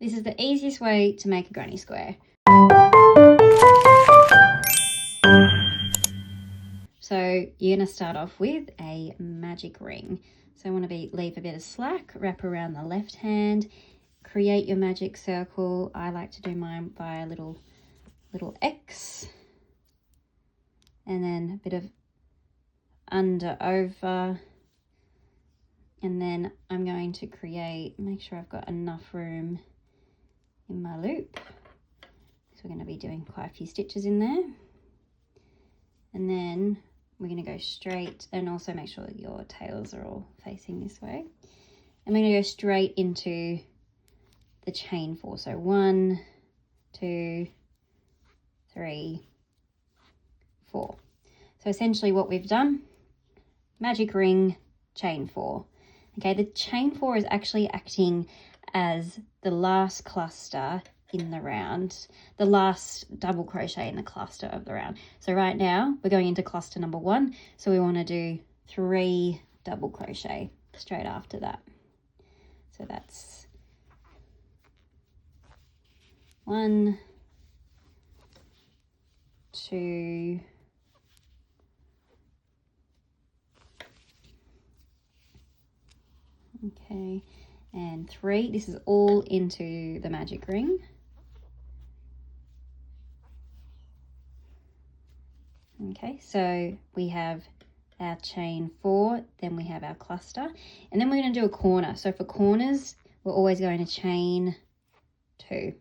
This is the easiest way to make a granny square. So you're going to start off with a magic ring. So I want to leave a bit of slack, wrap around the left hand, create your magic circle. I like to do mine by a little X, and then a bit of under over, and then I'm going to make sure I've got enough room in my loop. So we're going to be doing quite a few stitches in there, and then we're going to go straight, and also make sure that your tails are all facing this way, and we're going to go straight into the chain 4. So 1, 2, 3, 4. So essentially what we've done, magic ring, chain 4. Okay, the chain 4 is actually acting as the last cluster in the round, the last double crochet in the cluster of the round. So right now we're going into cluster number 1, so we want to do 3 double crochet straight after that. So that's 1, 2, okay, and 3. This is all into the magic ring. Okay, so we have our chain 4, then we have our cluster, and then we're going to do a corner. So for corners, we're always going to chain 2.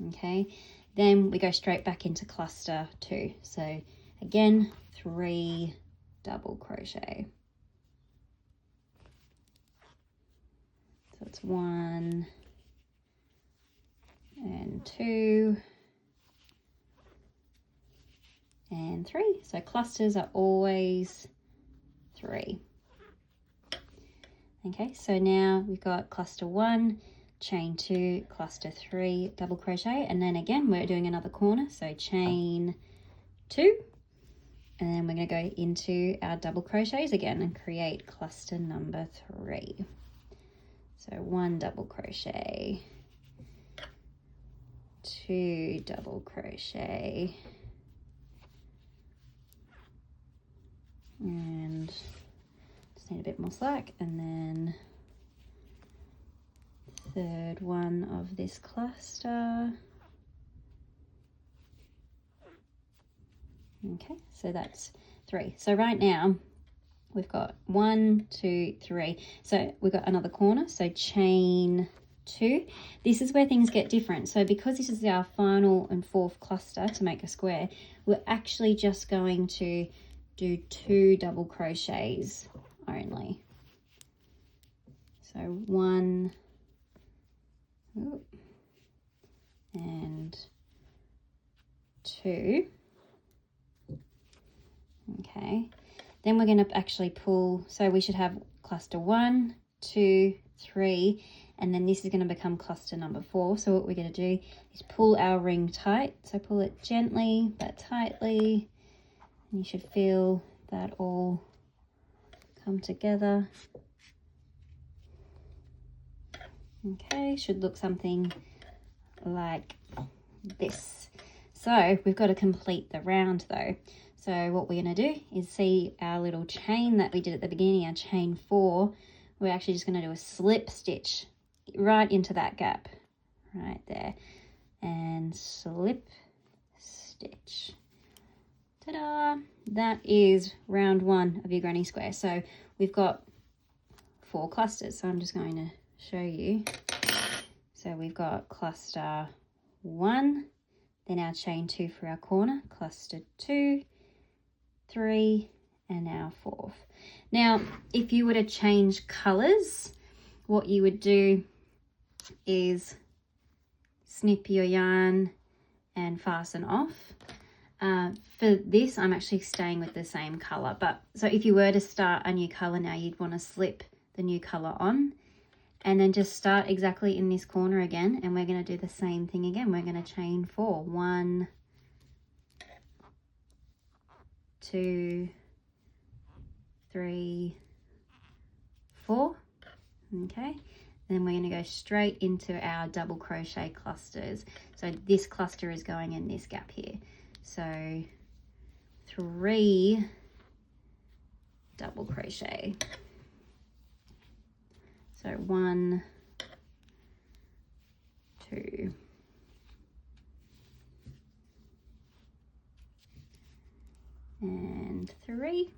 Okay, then we go straight back into cluster 2. So again, 3 double crochet. So it's 1 and 2 and 3. So clusters are always 3. Okay, so now we've got cluster 1, chain 2, cluster 3, double crochet, and then again we're doing another corner, so chain 2, and then we're going to go into our double crochets again and create cluster number 3. So 1 double crochet, 2 double crochet, and just need a bit more slack, and then third one of this cluster. Okay, so that's 3. So right now we've got 1, 2, 3. So we've got another corner, so chain 2. This is where things get different. So because this is our final and 4th cluster to make a square, we're actually just going to do 2 double crochets only. So 1 and 2. Okay, then we're going to actually pull, so we should have cluster 1, 2, 3, and then this is going to become cluster number 4. So what we're going to do is pull our ring tight. So pull it gently but tightly, and you should feel that all come together. Okay, should look something like this. So we've got to complete the round though. So what we're going to do is see our little chain that we did at the beginning, our chain 4. We're actually just going to do a slip stitch right into that gap right there, and slip stitch. Ta-da! That is round 1 of your granny square. So we've got 4 clusters, so I'm just going to show you. So we've got cluster 1, then our chain 2 for our corner, cluster 2, 3, and our 4th. Now if you were to change colors, what you would do is snip your yarn and fasten off. For this I'm actually staying with the same color, but so if you were to start a new color now, you'd want to slip the new color on and then just start exactly in this corner again, and we're going to do the same thing again. We're going to chain 4, 1, 2, 3, 4. Okay, then we're going to go straight into our double crochet clusters. So this cluster is going in this gap here. So 3 double crochet. So 1, 2, and 3.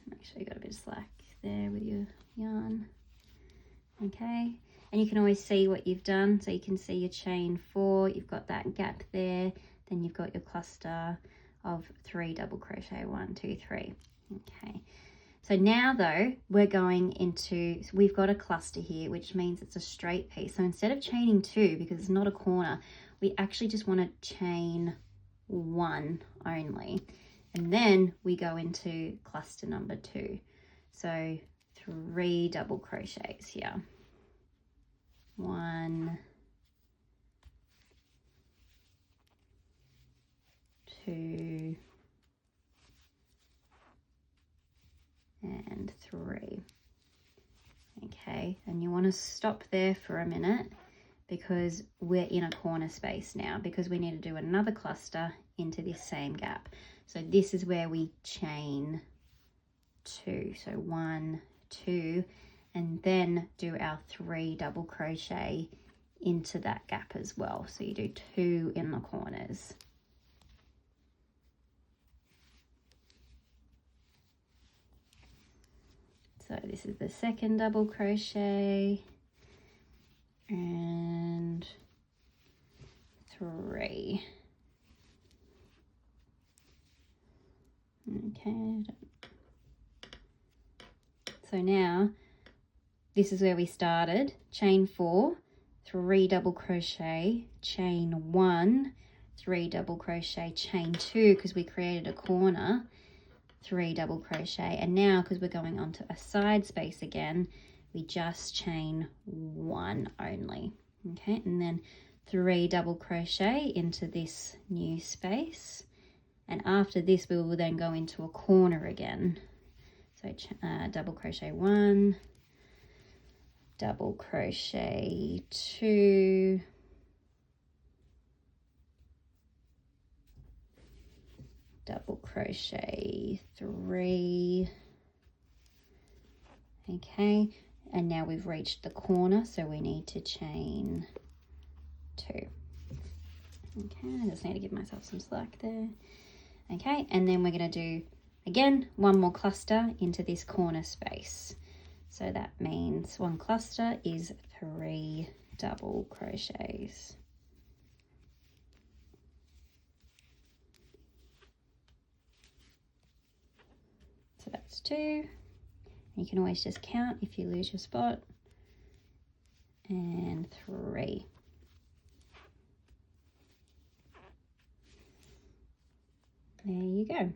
Make sure you got a bit of slack there with your yarn. Okay, and you can always see what you've done. So you can see your chain 4, you've got that gap there, then you've got your cluster of 3 double crochet, 1, 2, 3. Okay, so now though we're going into, we've got a cluster here, which means it's a straight piece. So instead of chaining 2, because it's not a corner, we actually just want to chain 1 only, and then we go into cluster number 2. So 3 double crochets here. 1, 2, and 3. Okay, and you want to stop there for a minute because we're in a corner space now, because we need to do another cluster into this same gap. So this is where we chain 2. So 1, 2, and then do our 3 double crochet into that gap as well. So you do 2 in the corners. So this is the second double crochet, and 3. Okay, so now this is where we started. Chain 4, 3 double crochet, chain 1, 3 double crochet, chain 2 because we created a corner, 3 double crochet, and now because we're going onto a side space again, we just chain 1 only. Okay, and then 3 double crochet into this new space, and after this we will then go into a corner again. So double crochet 1, double crochet 2, double crochet 3. Okay, and now we've reached the corner, so we need to chain 2. Okay, I just need to give myself some slack there. Okay, and then we're going to do again 1 more cluster into this corner space. So that means 1 cluster is 3 double crochets. So that's 2. You can always just count if you lose your spot. And 3. There you go.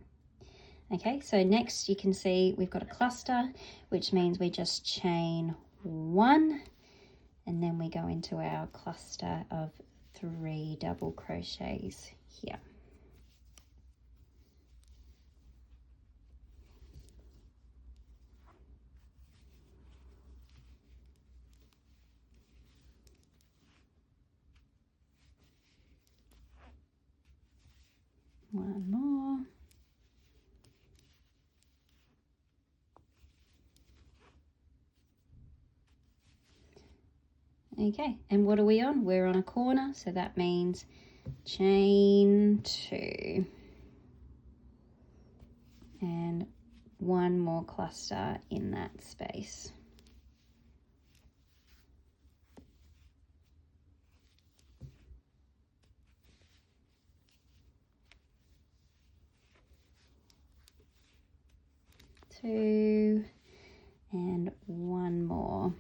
Okay, so next you can see we've got a cluster, which means we just chain 1, and then we go into our cluster of 3 double crochets here. One more. Okay, and what are we on? We're on a corner, so that means chain 2 and 1 more cluster in that space. Two and 1 more.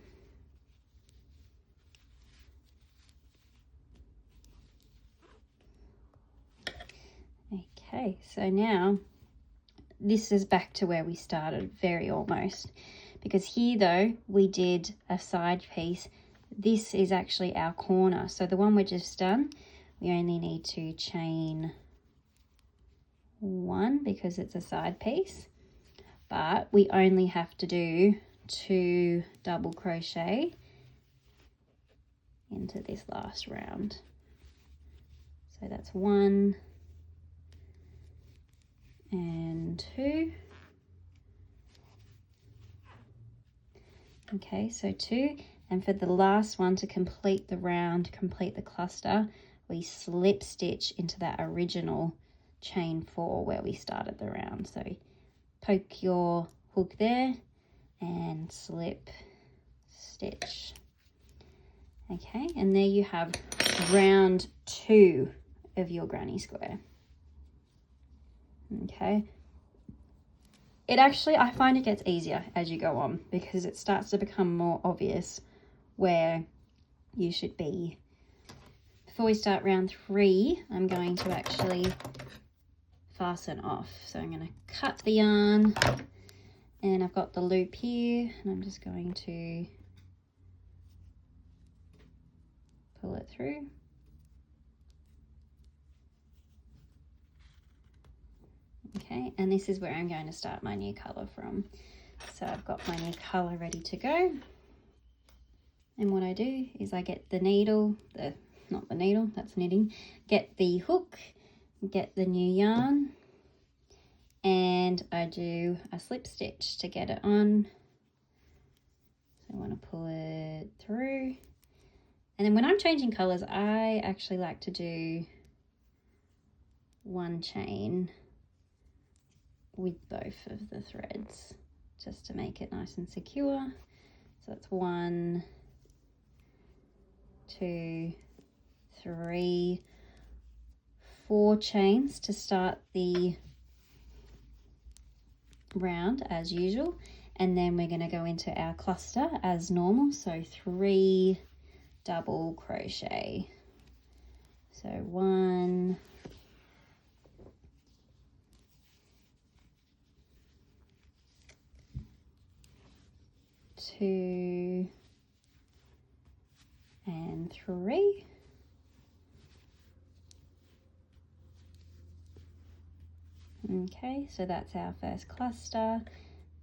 Okay, so now this is back to where we started, very almost, because here though we did a side piece. This is actually our corner, so the one we just done, we only need to chain 1 because it's a side piece, but we only have to do 2 double crochet into this last round. So that's 1 and 2. Okay, so 2, and for the last one to complete the round, complete the cluster, we slip stitch into that original chain 4 where we started the round. So poke your hook there and slip stitch. Okay, and there you have round 2 of your granny square. Okay, it actually, I find it gets easier as you go on because it starts to become more obvious where you should be. Before we start round 3, I'm going to actually fasten off. So I'm going to cut the yarn, and I've got the loop here, and I'm just going to pull it through. Okay, and this is where I'm going to start my new colour from. So I've got my new colour ready to go. And what I do is I get the needle, not the needle, that's knitting, get the hook, get the new yarn, and I do a slip stitch to get it on. So I want to pull it through. And then when I'm changing colours, I actually like to do 1 chain with both of the threads just to make it nice and secure. So that's 1, 2, 3, 4 chains to start the round as usual, and then we're going to go into our cluster as normal. So 3 double crochet. So 1, 2 and 3. Okay, so that's our first cluster.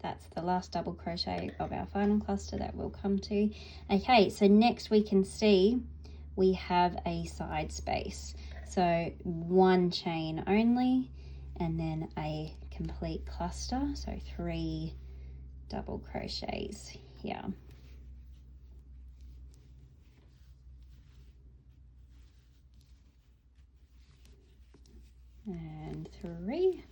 That's the last double crochet of our final cluster that we'll come to. Okay, so next we can see we have a side space. So 1 chain only, and then a complete cluster. So 3 double crochets here. And 3.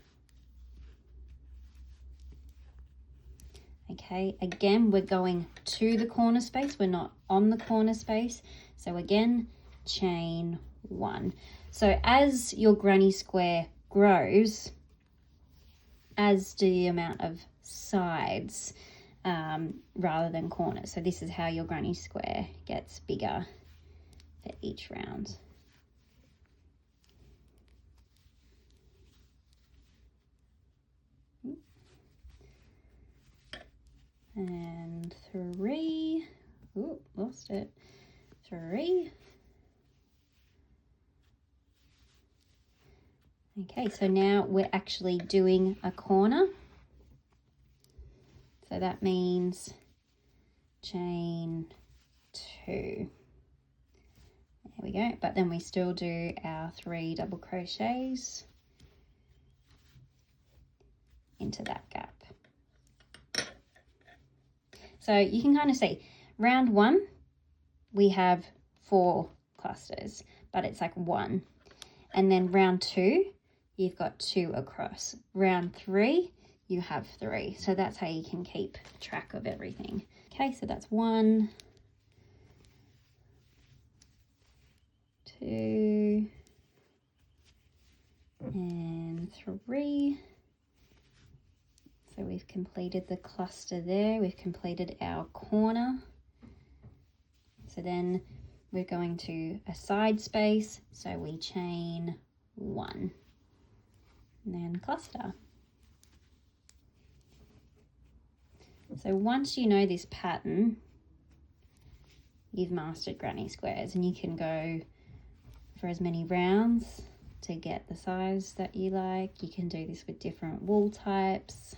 Okay, again, we're going to the corner space. We're not on the corner space. So again, chain 1. So as your granny square grows, as do the amount of sides rather than corners. So this is how your granny square gets bigger for each round. And 3, ooh, lost it, 3. Okay, so now we're actually doing a corner. So that means chain 2. There we go, but then we still do our 3 double crochets into that gap. So you can kind of see round 1, we have 4 clusters, but it's like 1. And then round 2, you've got 2 across. Round 3, you have 3. So that's how you can keep track of everything. Okay, so that's 1, 2, and 3. So we've completed the cluster there, we've completed our corner. So then we're going to a side space, so we chain 1 and then cluster. So once you know this pattern, you've mastered granny squares, and you can go for as many rounds to get the size that you like. You can do this with different wool types.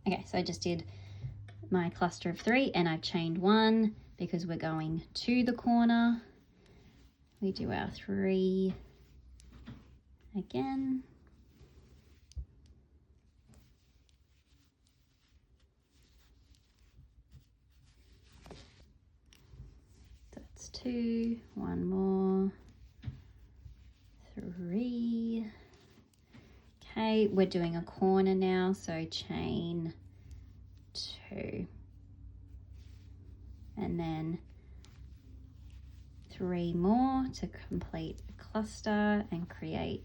Okay, so I just did my cluster of 3 and I've chained 1 because we're going to the corner. We do our 3 again. That's 2, 1 more, 3. Okay, we're doing a corner now, so chain 2 and then 3 more to complete a cluster and create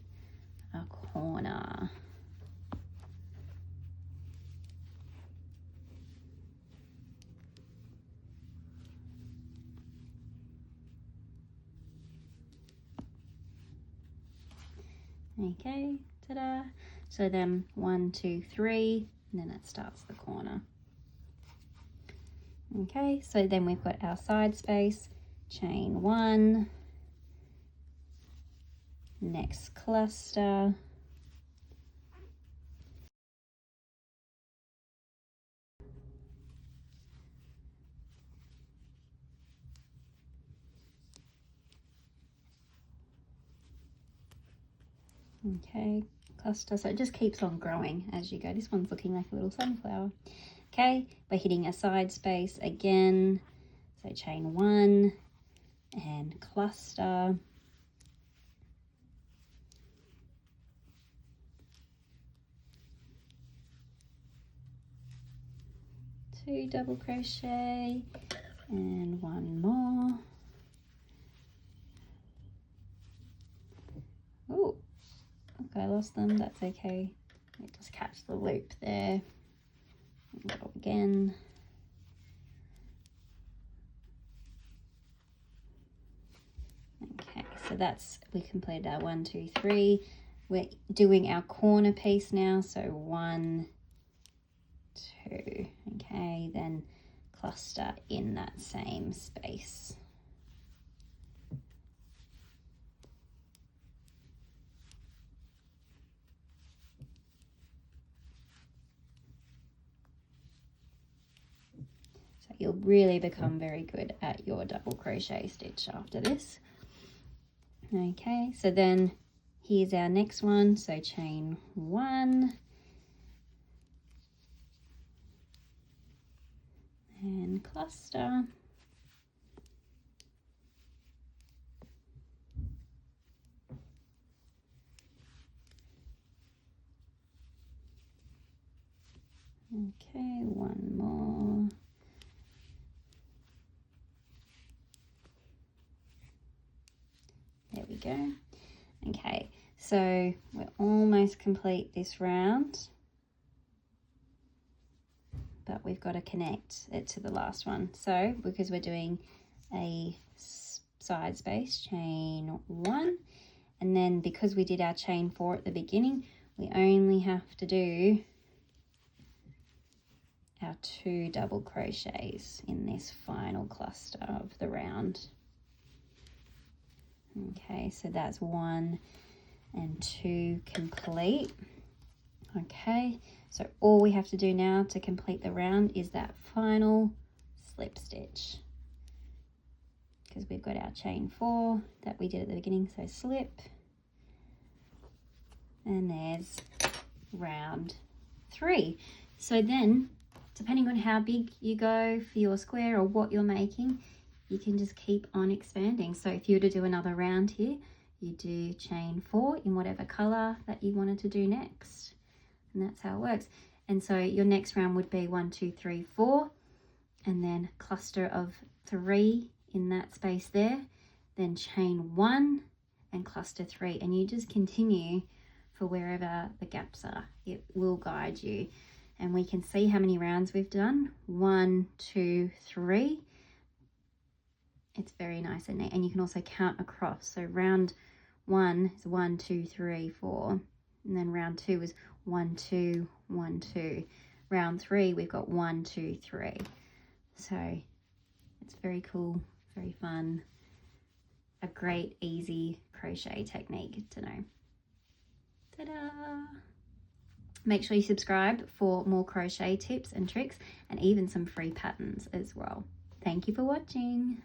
a corner. Okay, ta-da. So then 1, 2, 3, and then it starts the corner. Okay, so then we've got our side space, chain 1, next cluster, okay, cluster. So it just keeps on growing as you go. This one's looking like a little sunflower. Okay, we're hitting a side space again, so chain 1 and cluster, 2 double crochet and 1 more. Oh, okay, I lost them, that's okay. Let me just catch the loop there. Go again. Okay, so that's, we completed our 1, 2, 3. We're doing our corner piece now, so 1, 2. Okay, then cluster in that same space. So you'll really become very good at your double crochet stitch after this. Okay, so then here's our next one, so chain 1 and cluster, okay, 1 more, there we go. Okay, so we're almost complete this round, but we've got to connect it to the last one. So because we're doing a side space, chain 1, and then because we did our chain 4 at the beginning, we only have to do our 2 double crochets in this final cluster of the round. Okay, so that's 1 and 2 complete. Okay, so all we have to do now to complete the round is that final slip stitch, because we've got our chain 4 that we did at the beginning. So slip, and there's round 3. So then, depending on how big you go for your square or what you're making, you can just keep on expanding. So if you were to do another round here, you do chain 4 in whatever color that you wanted to do next, and that's how it works. And so your next round would be 1, 2, 3, 4, and then cluster of 3 in that space there, then chain 1 and cluster 3, and you just continue for wherever the gaps are. It will guide you, and we can see how many rounds we've done. 1, 2, 3. It's very nice and neat, and you can also count across. So round 1 is 1, 2, 3, 4, and then round 2 is 1, 2, 1, 2. Round 3 we've got 1, 2, 3. So it's very cool, very fun, a great easy crochet technique to know. Ta-da! Make sure you subscribe for more crochet tips and tricks and even some free patterns as well. Thank you for watching.